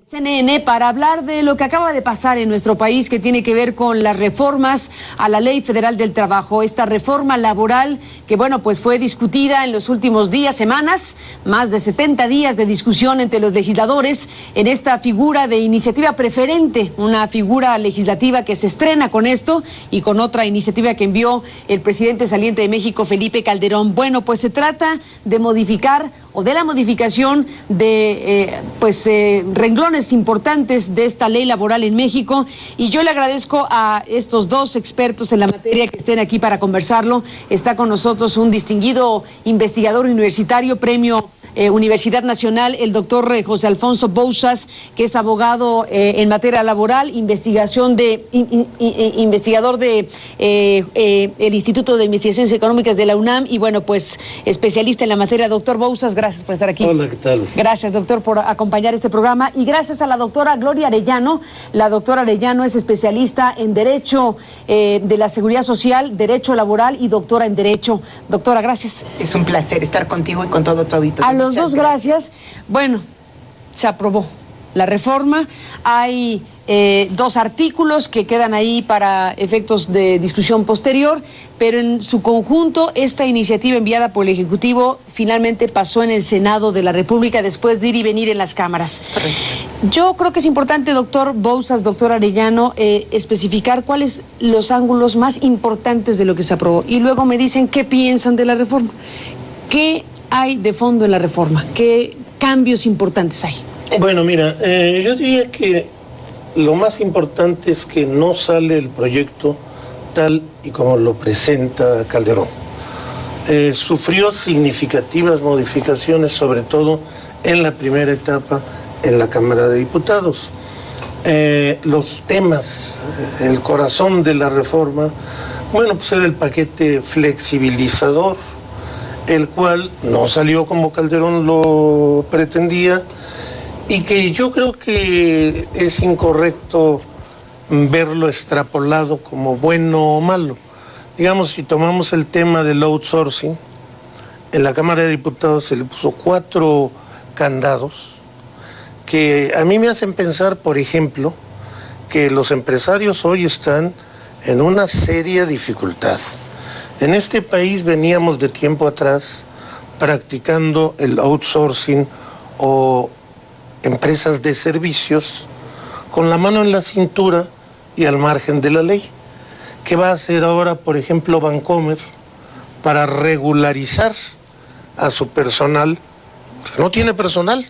CNN para hablar de lo que acaba de pasar en nuestro país, que tiene que ver con las reformas a la Ley Federal del Trabajo, esta reforma laboral que, bueno, pues fue discutida en los últimos días, semanas, más de 70 días de discusión entre los legisladores en esta figura de iniciativa preferente, una figura legislativa que se estrena con esto y con otra iniciativa que envió el presidente saliente de México, Felipe Calderón. Bueno, pues se trata de modificar o de la modificación de renglones importantes de esta ley laboral en México, y yo le agradezco a estos dos expertos en la materia que estén aquí para conversarlo. Está con nosotros un distinguido investigador universitario, premio Universidad Nacional, el doctor José Alfonso Bouzas, que es abogado en materia laboral, investigador de el Instituto de Investigaciones Económicas de la UNAM, y bueno, pues especialista en la materia. Doctor Bouzas, gracias por estar aquí. Hola, ¿qué tal? Gracias, doctor, por acompañar este programa, y gracias a la doctora Gloria Arellano. La doctora Arellano es especialista en Derecho de la Seguridad Social, Derecho Laboral y doctora en Derecho. Doctora, gracias. Es un placer estar contigo y con todo tu auditorio. A los dos, gracias. Bueno, se aprobó la reforma. Hay dos artículos que quedan ahí para efectos de discusión posterior, pero en su conjunto esta iniciativa enviada por el Ejecutivo finalmente pasó en el Senado de la República después de ir y venir en las cámaras. Correcto. Yo creo que es importante, doctor Bouzas, doctor Arellano, especificar cuáles los ángulos más importantes de lo que se aprobó, y luego me dicen qué piensan de la reforma. ¿Qué hay de fondo en la reforma? ¿Qué cambios importantes hay? Bueno, mira, yo diría que lo más importante es que no sale el proyecto tal y como lo presenta Calderón. Sufrió significativas modificaciones, sobre todo en la primera etapa en la Cámara de Diputados. Los temas, el corazón de la reforma, bueno, pues era el paquete flexibilizador, el cual no salió como Calderón lo pretendía, y que yo creo que es incorrecto verlo extrapolado como bueno o malo. Digamos, si tomamos el tema del outsourcing, en la Cámara de Diputados se le puso 4 candados que a mí me hacen pensar, por ejemplo, que los empresarios hoy están en una seria dificultad. En este país veníamos de tiempo atrás practicando el outsourcing o empresas de servicios con la mano en la cintura y al margen de la ley. ¿Qué va a hacer ahora, por ejemplo, Bancomer para regularizar a su personal? Porque no tiene personal.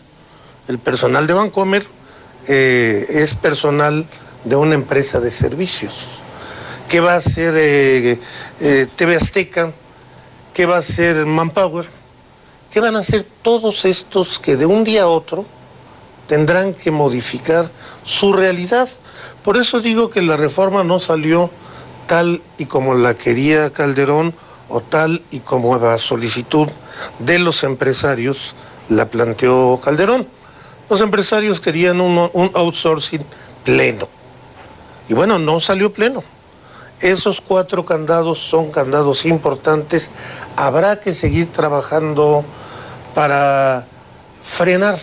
El personal de Bancomer es personal de una empresa de servicios. ¿Qué va a hacer TV Azteca? ¿Qué va a hacer Manpower? ¿Qué van a hacer todos estos que de un día a otro tendrán que modificar su realidad? Por eso digo que la reforma no salió tal y como la quería Calderón o tal y como a solicitud de los empresarios la planteó Calderón. Los empresarios querían un outsourcing pleno. Y bueno, no salió pleno. Esos 4 candados son candados importantes. Habrá que seguir trabajando para frenar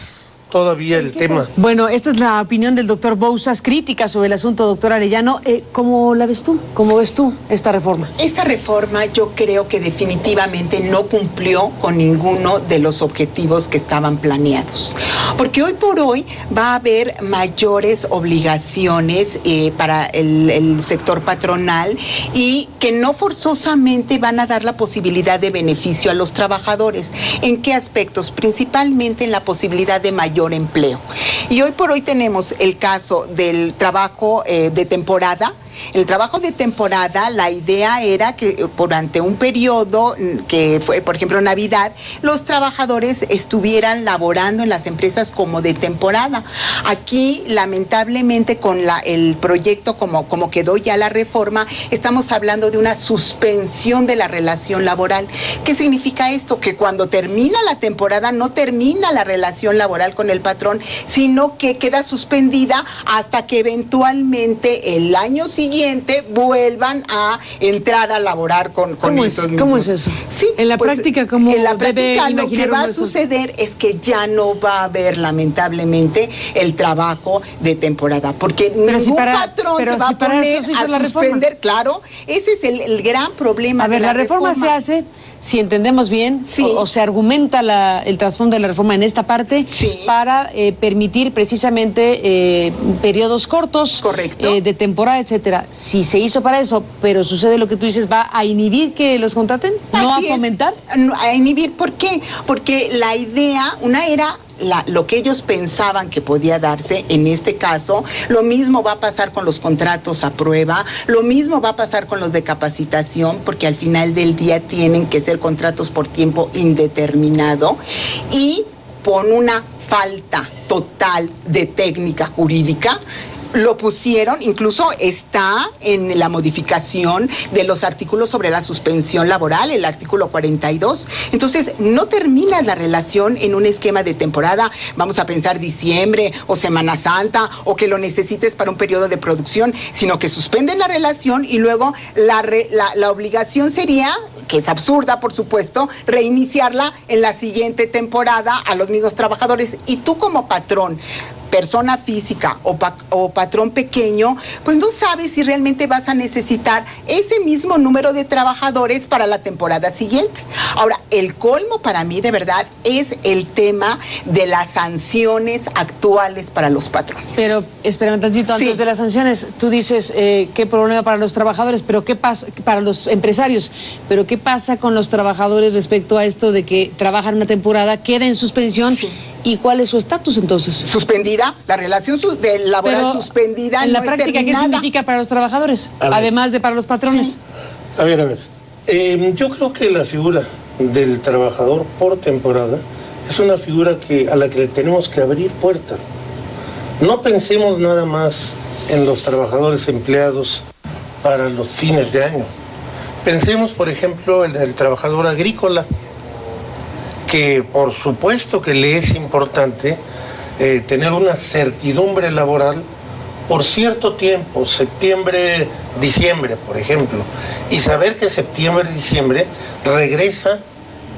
todavía el tema. Bueno, esta es la opinión del doctor Bouzas, crítica sobre el asunto, doctor Arellano. ¿Cómo la ves tú? ¿Cómo ves tú esta reforma? Esta reforma yo creo que definitivamente no cumplió con ninguno de los objetivos que estaban planeados. Porque hoy por hoy va a haber mayores obligaciones para el sector patronal, y que no forzosamente van a dar la posibilidad de beneficio a los trabajadores. ¿En qué aspectos? Principalmente en la posibilidad de mayor empleo. Y hoy por hoy tenemos el caso del trabajo de temporada. El trabajo de temporada, la idea era que durante un periodo que fue, por ejemplo, Navidad, los trabajadores estuvieran laborando en las empresas como de temporada. Aquí, lamentablemente, con el proyecto como quedó ya la reforma, estamos hablando de una suspensión de la relación laboral. ¿Qué significa esto? Que cuando termina la temporada no termina la relación laboral con el patrón, sino que queda suspendida hasta que eventualmente el año siguiente siguiente vuelvan a entrar a laborar con esos mismos. ¿Cómo es eso? Sí, en la práctica, ¿cómo en la debe práctica lo que va a eso? suceder es que ya no va a haber lamentablemente el trabajo de temporada, porque ningún patrón se va a poner a suspender. Claro, ese es el gran problema. A ver, la reforma se hace, si entendemos bien, o se argumenta el trasfondo de la reforma en esta parte, para permitir precisamente periodos cortos, de temporada, etcétera. Si se hizo para eso, pero sucede lo que tú dices, ¿va a inhibir que los contraten? ¿No a fomentar? A inhibir, ¿por qué? Porque la idea, era lo que ellos pensaban que podía darse en este caso. Lo mismo va a pasar con los contratos a prueba, lo mismo va a pasar con los de capacitación, porque al final del día tienen que ser contratos por tiempo indeterminado, y por una falta total de técnica jurídica. Lo pusieron, incluso está en la modificación de los artículos sobre la suspensión laboral, el artículo 42. Entonces, no termina la relación en un esquema de temporada, vamos a pensar diciembre o Semana Santa, o que lo necesites para un periodo de producción, sino que suspenden la relación y luego la obligación sería, que es absurda por supuesto, reiniciarla en la siguiente temporada a los mismos trabajadores. Y tú como patrón, persona física o patrón pequeño, pues no sabes si realmente vas a necesitar ese mismo número de trabajadores para la temporada siguiente. Ahora, el colmo para mí de verdad es el tema de las sanciones actuales para los patrones. Pero, espérame tantito, antes de las sanciones, tú dices qué problema para los trabajadores, pero qué pasa para los empresarios, pero qué pasa con los trabajadores respecto a esto de que trabajan una temporada, queda en suspensión, ¿y cuál es su estatus entonces? Suspendida, la relación laboral suspendida. En la práctica, ¿qué significa para los trabajadores? Además de para los patrones. A ver. Yo creo que la figura del trabajador por temporada es una figura a la que le tenemos que abrir puerta. No pensemos nada más en los trabajadores empleados para los fines de año. Pensemos, por ejemplo, en el trabajador agrícola, que por supuesto que le es importante tener una certidumbre laboral por cierto tiempo, septiembre, diciembre, por ejemplo, y saber que septiembre, diciembre regresa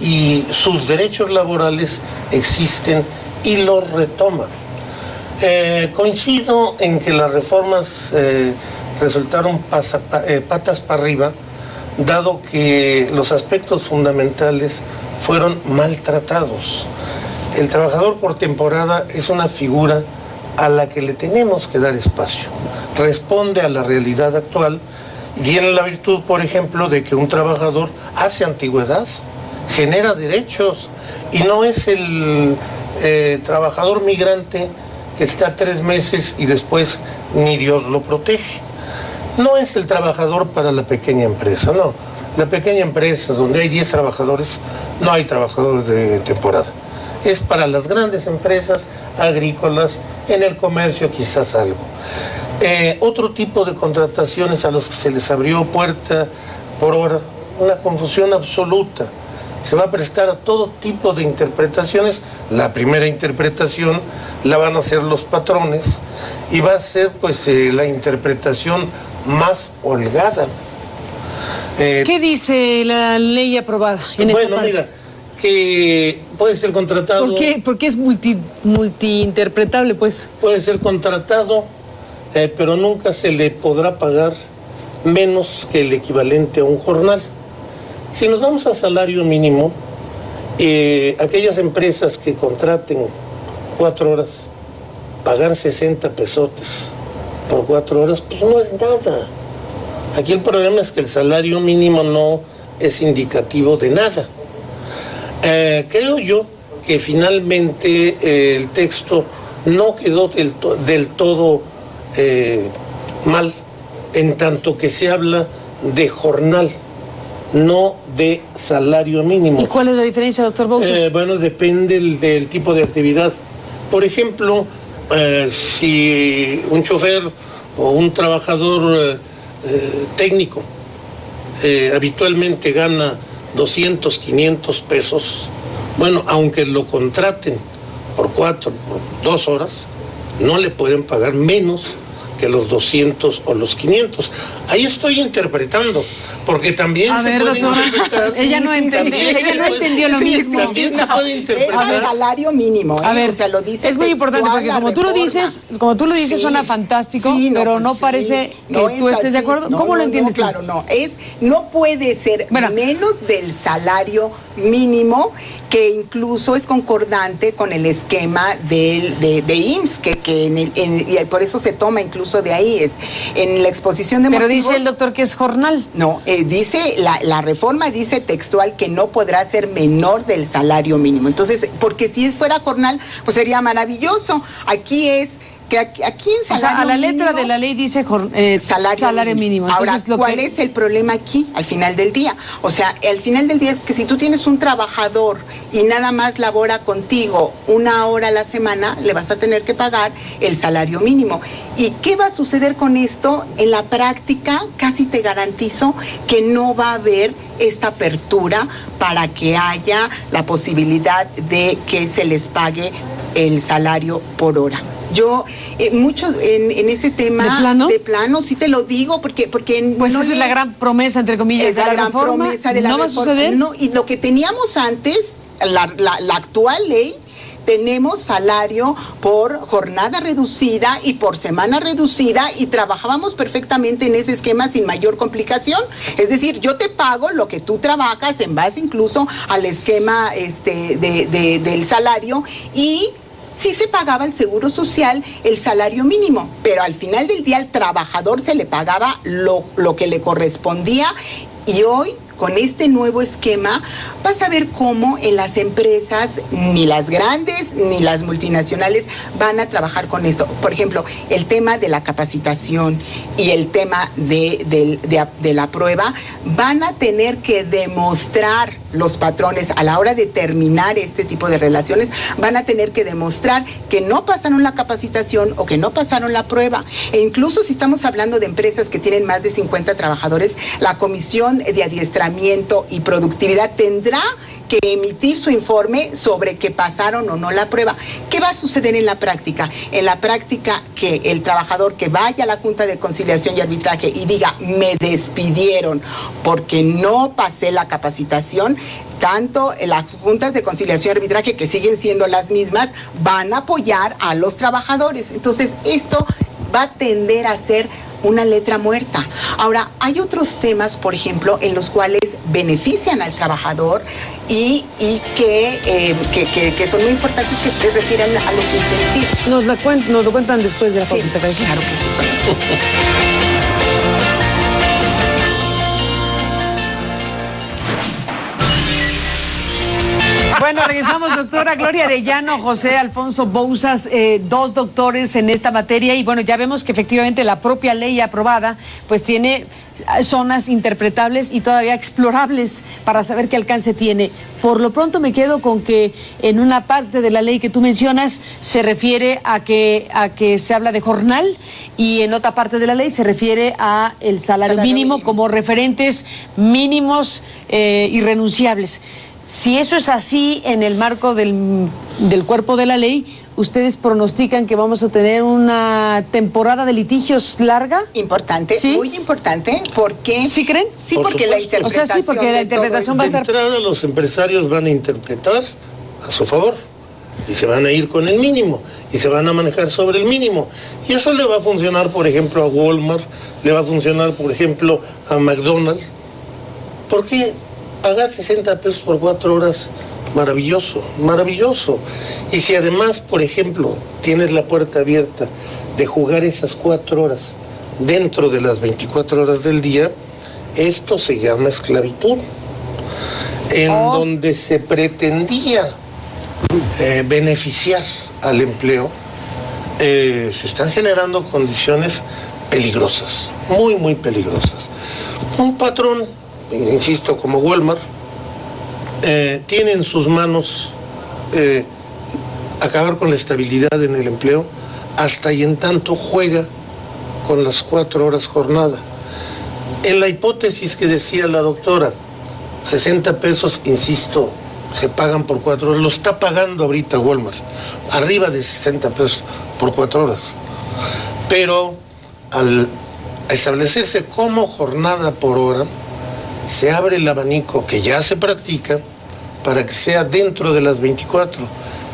y sus derechos laborales existen y los retoma. Coincido en que las reformas resultaron patas para arriba, dado que los aspectos fundamentales fueron maltratados. El trabajador por temporada es una figura a la que le tenemos que dar espacio. Responde a la realidad actual y tiene la virtud, por ejemplo, de que un trabajador hace antigüedad, genera derechos y no es el trabajador migrante que está 3 meses y después ni Dios lo protege. No es el trabajador para la pequeña empresa, no. La pequeña empresa, donde hay 10 trabajadores, no hay trabajadores de temporada. Es para las grandes empresas agrícolas, en el comercio quizás algo. Otro tipo de contrataciones a los que se les abrió puerta por hora, una confusión absoluta. Se va a prestar a todo tipo de interpretaciones. La primera interpretación la van a hacer los patrones y va a ser pues la interpretación más holgada. ¿Qué dice la ley aprobada en esa parte? Mira, que puede ser contratado... ¿Por qué? Porque es multiinterpretable, pues. Puede ser contratado, pero nunca se le podrá pagar menos que el equivalente a un jornal. Si nos vamos a salario mínimo, aquellas empresas que contraten 4 horas, pagar 60 pesotes por 4 horas, pues no es nada. Aquí el problema es que el salario mínimo no es indicativo de nada. Creo yo que finalmente el texto no quedó del todo mal, en tanto que se habla de jornal, no de salario mínimo. ¿Y cuál es la diferencia, doctor Bousos? Bueno, depende del tipo de actividad. Por ejemplo, si un chofer o un trabajador técnico habitualmente gana 200, 500 pesos, bueno, aunque lo contraten por 2 horas, no le pueden pagar menos que los 200 o los 500. Ahí estoy interpretando, porque también puede interpretar. Ella no entendió lo mismo. También se puede interpretar. Es el salario mínimo. A ver, o sea, lo dice es muy importante porque como tú lo dices, suena fantástico, pero no parece que tú estés de acuerdo. ¿Cómo lo entiendes tú? Claro, no puede ser menos del salario mínimo, que incluso es concordante con el esquema de IMSS, y por eso se toma incluso de ahí, es en la exposición de motivos. Pero dice el doctor que es jornal. No, dice, la reforma dice textual que no podrá ser menor del salario mínimo. Entonces, porque si fuera jornal, pues sería maravilloso. Aquí es que aquí en salario, o sea, a la letra mínimo, de la ley dice salario mínimo. Entonces, ahora, ¿cuál es el problema aquí al final del día? O sea, al final del día es que si tú tienes un trabajador y nada más labora contigo 1 hora a la semana, le vas a tener que pagar el salario mínimo. ¿Y qué va a suceder con esto? En la práctica, casi te garantizo que no va a haber esta apertura para que haya la posibilidad de que se les pague el salario por hora. Yo, mucho en este tema de plano, sí te lo digo, porque pues esa es la gran promesa, entre comillas, de la gran reforma. Promesa de la reforma. ¿No va a suceder? No, y lo que teníamos antes, la actual ley, tenemos salario por jornada reducida y por semana reducida, y trabajábamos perfectamente en ese esquema sin mayor complicación. Es decir, yo te pago lo que tú trabajas en base incluso al esquema del salario, y sí se pagaba el seguro social, el salario mínimo, pero al final del día al trabajador se le pagaba lo que le correspondía. Y hoy, con este nuevo esquema, vas a ver cómo en las empresas, ni las grandes ni las multinacionales van a trabajar con esto. Por ejemplo, el tema de la capacitación y el tema de la prueba, van a tener que demostrar los patrones a la hora de terminar este tipo de relaciones, van a tener que demostrar que no pasaron la capacitación o que no pasaron la prueba. E incluso si estamos hablando de empresas que tienen más de 50 trabajadores, la Comisión de Adiestramiento y Productividad tendrá que emitir su informe sobre que pasaron o no la prueba. ¿Qué va a suceder en la práctica? En la práctica, que el trabajador que vaya a la Junta de Conciliación y Arbitraje y diga, me despidieron porque no pasé la capacitación, tanto las juntas de conciliación y arbitraje, que siguen siendo las mismas, van a apoyar a los trabajadores. Entonces, esto va a tender a ser una letra muerta. Ahora, hay otros temas, por ejemplo, en los cuales benefician al trabajador y que son muy importantes, que se refieren a los incentivos. Nos lo cuentan después de la pausa, ¿te parece? Claro que sí. Bueno, regresamos, doctora Gloria Arellano, José Alfonso Bouzas, 2 doctores en esta materia, y bueno, ya vemos que efectivamente la propia ley aprobada pues tiene zonas interpretables y todavía explorables para saber qué alcance tiene. Por lo pronto me quedo con que en una parte de la ley que tú mencionas se refiere a que se habla de jornal, y en otra parte de la ley se refiere a el salario mínimo como referentes mínimos irrenunciables. Si eso es así en el marco del cuerpo de la ley, ¿ustedes pronostican que vamos a tener una temporada de litigios larga? Importante, ¿sí? Muy importante, porque... ¿Sí creen? Sí, porque la interpretación... O sea, sí, porque la interpretación va a estar... De entrada, los empresarios van a interpretar a su favor y se van a ir con el mínimo y se van a manejar sobre el mínimo. Y eso le va a funcionar, por ejemplo, a Walmart, le va a funcionar, por ejemplo, a McDonald's. ¿Por qué? Pagar 60 pesos por 4 horas, maravilloso, maravilloso. Y si además, por ejemplo, tienes la puerta abierta de jugar esas 4 horas dentro de las 24 horas del día, esto se llama esclavitud, en donde se pretendía beneficiar al empleo. Se están generando condiciones peligrosas, muy, muy peligrosas. Un patrón, insisto, como Walmart, tiene en sus manos acabar con la estabilidad en el empleo, hasta y en tanto juega con las 4 horas jornada. En la hipótesis que decía la doctora, 60 pesos, insisto, se pagan por 4 horas, lo está pagando ahorita Walmart, arriba de 60 pesos por 4 horas. Pero al establecerse como jornada por hora, se abre el abanico que ya se practica para que sea dentro de las 24.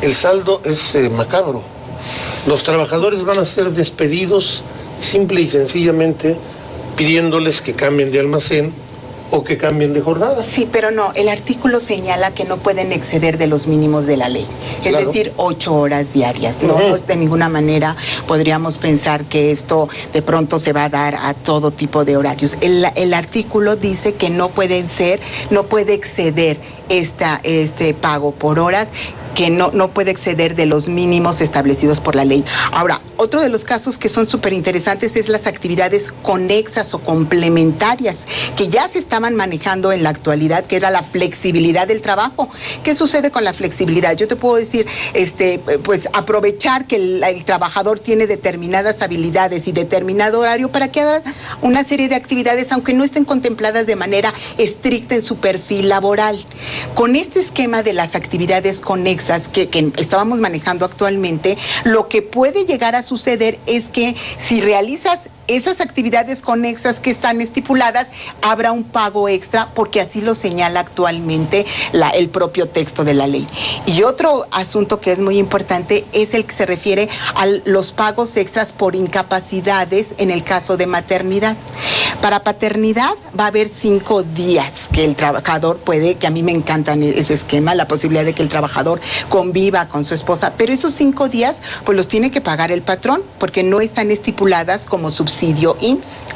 El saldo es macabro. Los trabajadores van a ser despedidos simple y sencillamente pidiéndoles que cambien de almacén o que cambien de jornada. Sí, pero no, el artículo señala que no pueden exceder de los mínimos de la ley, es claro, decir, 8 horas diarias. No, de ninguna manera podríamos pensar que esto de pronto se va a dar a todo tipo de horarios. El artículo dice que no puede exceder este pago por horas, que no puede exceder de los mínimos establecidos por la ley. Ahora, otro de los casos que son súper interesantes es las actividades conexas o complementarias que ya se estaban manejando en la actualidad, que era la flexibilidad del trabajo. ¿Qué sucede con la flexibilidad? Yo te puedo decir, pues aprovechar que el trabajador tiene determinadas habilidades y determinado horario para que haga una serie de actividades, aunque no estén contempladas de manera estricta en su perfil laboral. Con este esquema de las actividades conexas que estábamos manejando actualmente, lo que puede llegar a suceder es que si realizas esas actividades conexas que están estipuladas, habrá un pago extra, porque así lo señala actualmente el propio texto de la ley. Y otro asunto que es muy importante es el que se refiere a los pagos extras por incapacidades en el caso de maternidad. Para paternidad va a haber 5 días que el trabajador puede, que a mí me encanta ese esquema, la posibilidad de que el trabajador conviva con su esposa, pero esos 5 días pues los tiene que pagar el patrón, porque no están estipuladas como subsidio IMSS.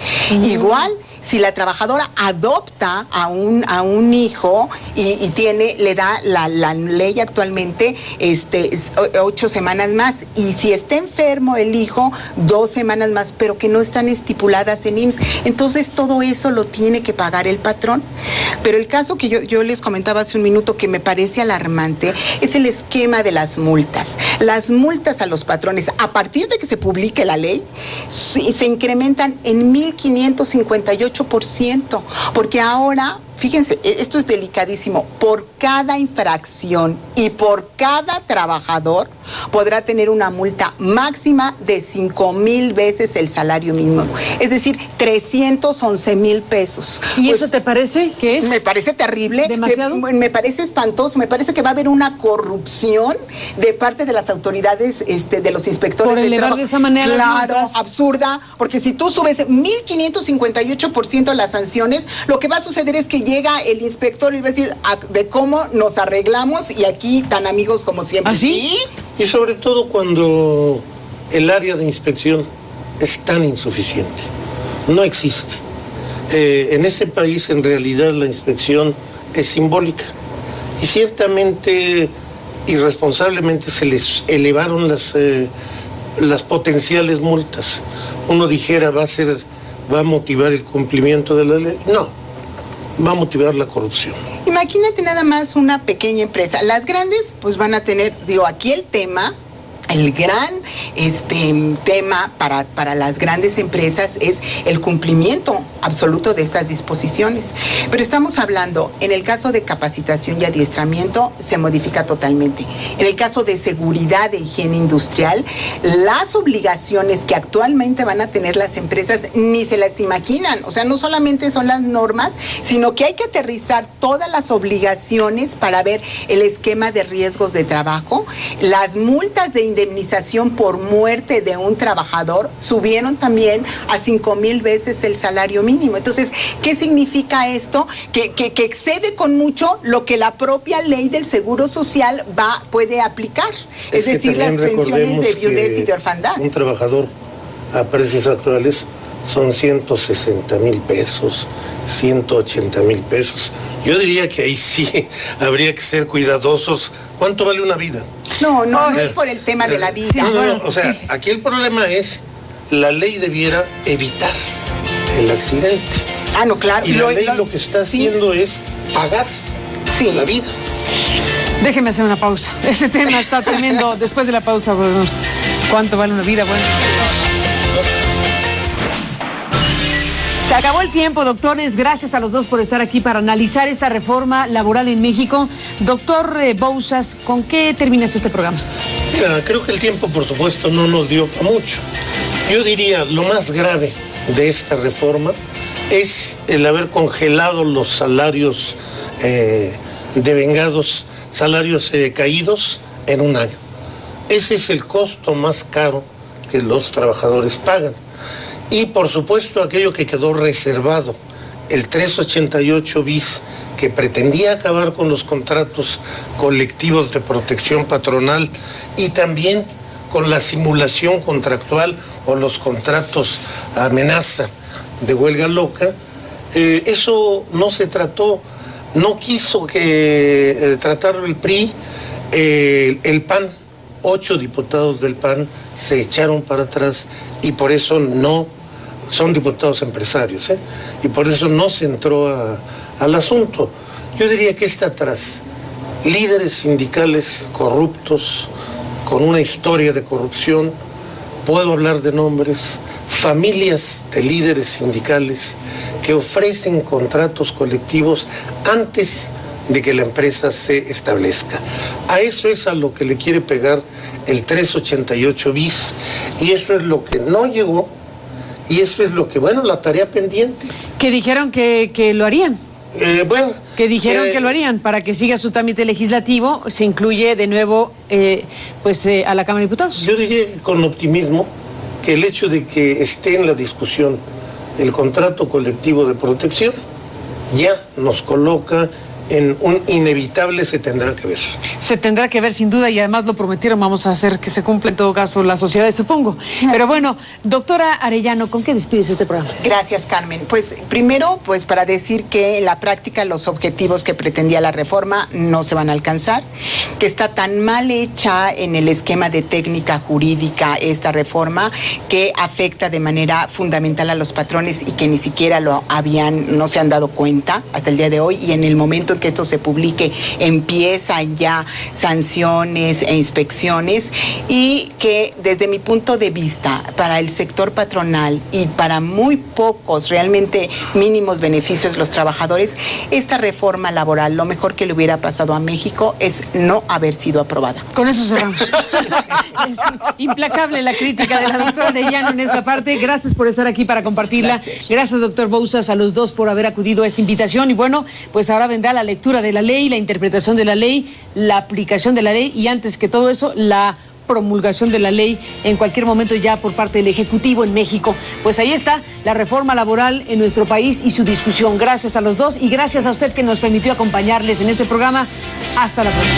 Igual, si la trabajadora adopta a un hijo y le da la ley actualmente 8 semanas más, y si está enfermo el hijo, 2 semanas más, pero que no están estipuladas en IMSS, entonces todo eso lo tiene que pagar el patrón. Pero el caso que yo les comentaba hace un minuto, que me parece alarmante, es el esquema de las multas. Las multas a los patrones, a partir de que se publique la ley, se incrementan en 1,558%, porque ahora, fíjense, esto es delicadísimo, por cada infracción y por cada trabajador podrá tener una multa máxima de 5,000 veces el salario mínimo, es decir, 311,000 pesos. ¿Y pues, eso te parece que es? Me parece terrible. ¿Demasiado? Me parece espantoso, me parece que va a haber una corrupción de parte de las autoridades, de los inspectores por elevar de esa manera, claro, absurda, porque si tú subes 1,558% las sanciones, lo que va a suceder es que llega el inspector y va a decir de cómo nos arreglamos, y aquí tan amigos como siempre. ¿Así? ¿Sí? Y sobre todo cuando el área de inspección es tan insuficiente. No existe. En este país, en realidad, la inspección es simbólica. Y ciertamente, irresponsablemente, se les elevaron las potenciales multas. Uno dijera, va a motivar el cumplimiento de la ley. No, va a motivar la corrupción. Imagínate nada más una pequeña empresa. Las grandes pues van a tener, aquí el gran tema para las grandes empresas es el cumplimiento absoluto de estas disposiciones. Pero estamos hablando, en el caso de capacitación y adiestramiento, se modifica totalmente. En el caso de seguridad e higiene industrial, las obligaciones que actualmente van a tener las empresas ni se las imaginan. O sea, no solamente son las normas, sino que hay que aterrizar todas las obligaciones para ver el esquema de riesgos de trabajo. Las multas de indemnización por muerte de un trabajador subieron también a 5,000 veces el salario mínimo. Entonces, ¿qué significa esto? Que excede con mucho lo que la propia ley del Seguro Social puede aplicar. Es decir, las pensiones de viudez y de orfandad. Un trabajador a precios actuales son 160,000 pesos, 180,000 pesos. Yo diría que ahí sí habría que ser cuidadosos. ¿Cuánto vale una vida? No es por el tema de la vida. No, o sea, aquí el problema es, la ley debiera evitar el accidente. No, claro. Y la ley lo que está haciendo es pagar la vida. Déjeme hacer una pausa. Ese tema está tremendo. Después de la pausa, volvemos. ¿Cuánto vale una vida? Bueno. Se acabó el tiempo, doctores. Gracias a los dos por estar aquí para analizar esta reforma laboral en México. Doctor Bouzas, ¿con qué terminas este programa? Mira, creo que el tiempo, por supuesto, no nos dio para mucho. Yo diría, lo más grave de esta reforma es el haber congelado los salarios devengados, salarios caídos en un año. Ese es el costo más caro que los trabajadores pagan. Y por supuesto aquello que quedó reservado, el 388 bis, que pretendía acabar con los contratos colectivos de protección patronal y también con la simulación contractual o los contratos amenaza de huelga loca, eso no se trató, no quiso tratarlo el PRI, el PAN, 8 diputados del PAN se echaron para atrás y por eso no, son diputados empresarios, y por eso no se entró al asunto. Yo diría que está atrás líderes sindicales corruptos, con una historia de corrupción, puedo hablar de nombres, familias de líderes sindicales que ofrecen contratos colectivos antes de que la empresa se establezca. A eso es a lo que le quiere pegar el 388 bis, y eso es lo que no llegó, y eso es lo que, bueno, la tarea pendiente. Que dijeron que lo harían. Que dijeron que lo harían para que siga su trámite legislativo, se incluye de nuevo a la Cámara de Diputados. Yo diría con optimismo que el hecho de que esté en la discusión el contrato colectivo de protección ya nos coloca en un inevitable se tendrá que ver. Se tendrá que ver sin duda, y además lo prometieron, vamos a hacer que se cumpla en todo caso la sociedad, supongo. Pero bueno, doctora Arellano, ¿con qué despides este programa? Gracias, Carmen. Pues primero, pues para decir que en la práctica los objetivos que pretendía la reforma no se van a alcanzar, que está tan mal hecha en el esquema de técnica jurídica esta reforma que afecta de manera fundamental a los patrones y que ni siquiera no se han dado cuenta hasta el día de hoy, y en el momento en que esto se publique empiezan ya sanciones e inspecciones, y que desde mi punto de vista para el sector patronal y para muy pocos realmente mínimos beneficios los trabajadores, esta reforma laboral lo mejor que le hubiera pasado a México es no haber sido aprobada. Con eso cerramos. Es implacable la crítica de la doctora Arellano en esta parte. Gracias por estar aquí para compartirla. Gracias, doctor Bouzas, a los dos por haber acudido a esta invitación. Y bueno, pues ahora vendrá la lectura de la ley, la interpretación de la ley, la aplicación de la ley y antes que todo eso, la promulgación de la ley en cualquier momento ya por parte del Ejecutivo en México. Pues ahí está la reforma laboral en nuestro país y su discusión. Gracias a los dos y gracias a usted que nos permitió acompañarles en este programa. Hasta la próxima.